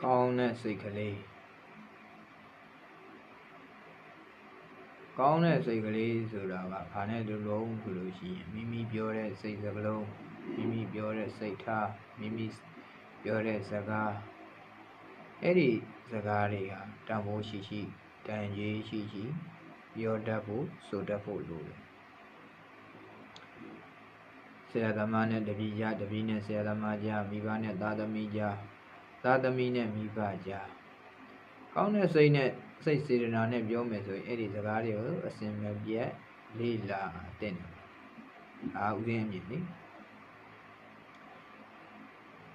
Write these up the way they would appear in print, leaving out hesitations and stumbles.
ကောင်းတဲ့စိတ်ကလေးကောင်းတဲ့စိတ်ကလေးဆိုတာကဘာနဲ့တူလုံးဆိုလို့ရှိရင်မိမိပြောတဲ့စိတ်စကလုံးမိမိပြောတဲ့စိတ်ထားမိမိပြောတဲ့စကားအဲ့ဒီစကားတွေကတန်ဖိုးရှိရှိတန်ကြီးရှိရှိပြောတတ်ဖို့ဆိုတတ်ဖို့လိုတယ်ဆရာသမားနဲ့တပည့်ကြားတပည့်နဲ့ဆရာသမားကြားမိဘနဲ့သားသမီးကြားသားသမီးနဲ့မိဘကြားကောင်းတဲ့စိတ်နဲ့စိတ်စေတနာနဲ့ပြောမယ်ဆိုရင်အဲ့ဒီစကားတွေကိုအစဉ်မပြတ်လေ့လာတဲ့ဥစဉ်အမြင်လေ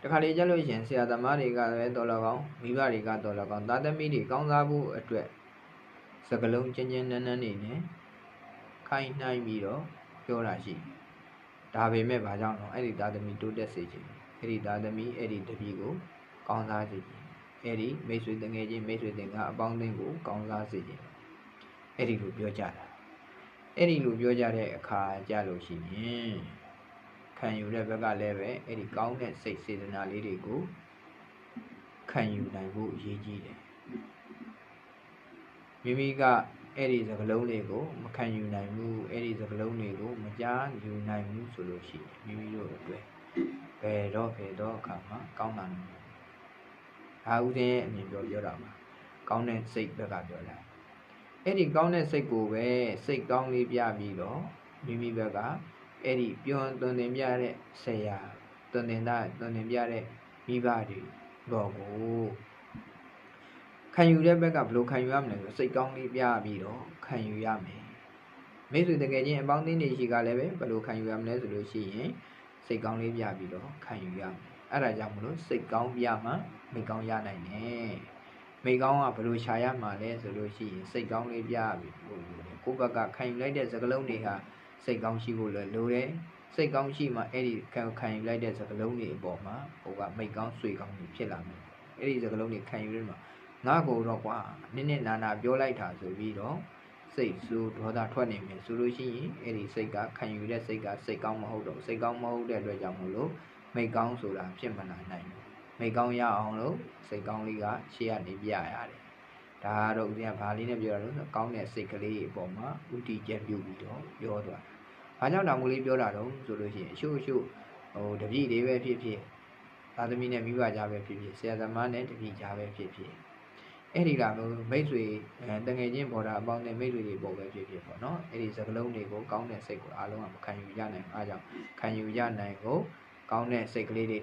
တခါလေကြလို့ရှိရင်ဆရာသမားတွေကလည်းတော်လကောင်းမိဘတွေကတော်လကောင်းသားသမီးတွေကောင်းစားဖို့အတွက်စကလုံးချင်းချင်းနန်းနန်းနေနဲ့ခိုင်းနှိုင်းပြီးတော့ပြောတာရှိဒါပေမဲ့ဘာကြောင့်လဲအဲ့ဒီသားသမီးတိုးတက်စေချင်အဲ့ဒီသားသမီးအဲ့ဒီတပည့်ကိုကောင်းစားစေချင်အဲ့ဒီမိတ်ဆွေတငယ်ချင်းမိတ်ဆွေတင်ကအပေါင်းအသင်းကိုကောင်းစားစေချင်အဲ့ဒီလိုပြောကြတာအဲ့ဒီလိုပြောကြတဲ့အခါကြလို့ရှိရင်ခံယူတဲ့ဘက်ကလည်းပဲအဲ့ဒီကောင်းတဲ့စိတ်စေတနာလေးတွေကိုခံယူနိုင်ဖို့အရေးကြီးတယ်မိမိကအဲ့ဒီစကလုံးလေးကိုမခံယူနိုင်ဘူးအဲ့ဒီစကလုံးတွေကိုမကြားယူနိုင်ဘူးဆိုလို့ရှိရင်မိမိတို့အတွက်ဘယ်တော့အခါမှာကောင်းတာလဲဒါဥစဉ်ရဲ့အမြင်ပြောတာပါကောင်းတဲ့စိတ်ဘက်ကပြောတာအဲ့ဒီကောင်းတဲ့စိတ်ကိုပဲစိတ်ကောင်းလေးပြပြီးတော့မိမိဘက်ကအဲ့ဒီပြောသွန်သင်ပြတဲ့ဆရာသွန်သင်ပြတဲ့မိဘတွေတော့ကိုခံယူတဲ့ဘက်ကဘယ်လိုခံယူရမလဲဆိုစိတ်ကောင်းလေးပြပြီးတော့ခံယူရမယ်မိတ်ဆွေတကယ်ချင်းအပေါင်းအသင်းတွေရှိကလည်းပဲဘယ်လိုခံယူရမလဲဆိုလို့ရှိရင်စိတ်ကောင်းလေးပြပြီးတော့ခံယူရမယ်အဲ့ဒါကြောင့်မလို့စိတ်ကောင်းပြမှမိကောင်းရနိုင်တယ်မိကောင်းကဘယ်လိုရှာရမှာလဲဆိုလို့ရှိရင်စိတ်ကောင်းလေးပြပြီးကိုယ့်ဘက်ကခံယူလိုက်တဲ့စကလုံးတွေဟာစိတ်ကောင်းရှိဖို့လိုတယ်စိတ်ကောင်းရှိမှအဲ့ဒီခံယူလိုက်တဲ့စကလုံးတွေအပေါ်မှာဟိုကမိကောင်းဆွေကောင်းတွေဖြစ်လာမယ်အဲ့ဒီစကလုံးတွေခံယူရမှာငါ့ကိုတော့ကွာနည်းနာပြောလိုက်တာဆိုပြီးတော့စိတ်ဆိုးဒေါသထွက်နေမယ်ဆိုလို့ရှိရင်အဲ့ဒီစိတ်ကခံယူတဲ့စိတ်ကစိတ်ကောင်းမဟုတ်တော့စိတ်ကောင်းမဟုတ်တဲ့အတွက်ကြောင့်မလို့မိကောင်းဆိုတာဖြစ်မလာနိုင်ဘူးမိကောင်းရအောင်လို့စိတ်ကောင်းလေးကရှေ့ကနေပြရတယ်ဒါကတော့ဦးဇင်းကဘာလေးနဲ့ပြောတာလို့ဆိုကောင်းတဲ့စိတ်ကလေးအပေါ်မှာဥတီချက်ပြုပြီးတော့ပြောသွားဘာကြောင့်တောင်ကလေးပြောတာတော့ဆိုလို့ရှိရင်အရှုဟိုတပည့်တွေပဲဖြစ်ဖြစ်သားသမီးနဲ့မိဘကြားပဲဖြစ်ဖြစ်ဆရာသမားနဲ့တပည့်ကြားပဲဖြစ်ဖြစ်အဲ့ဒီလာလို့မိတ်ဆွေတငယ်ချင်းပေါ်တာအပေါင်းနဲ့မိတ်ဆွေတွေပေါ်ပဲဖြစ်ဖြစ်ပေါ့နော်အဲ့ဒီစကလုံးတွေကိုကောင်းတဲ့စိတ်ကိုအားလုံးကမခံယူရနိုင်အားကြောင့်ခံယူရနိုင်ကိုကောင်းတဲ့စိတ်ကလေးတွေ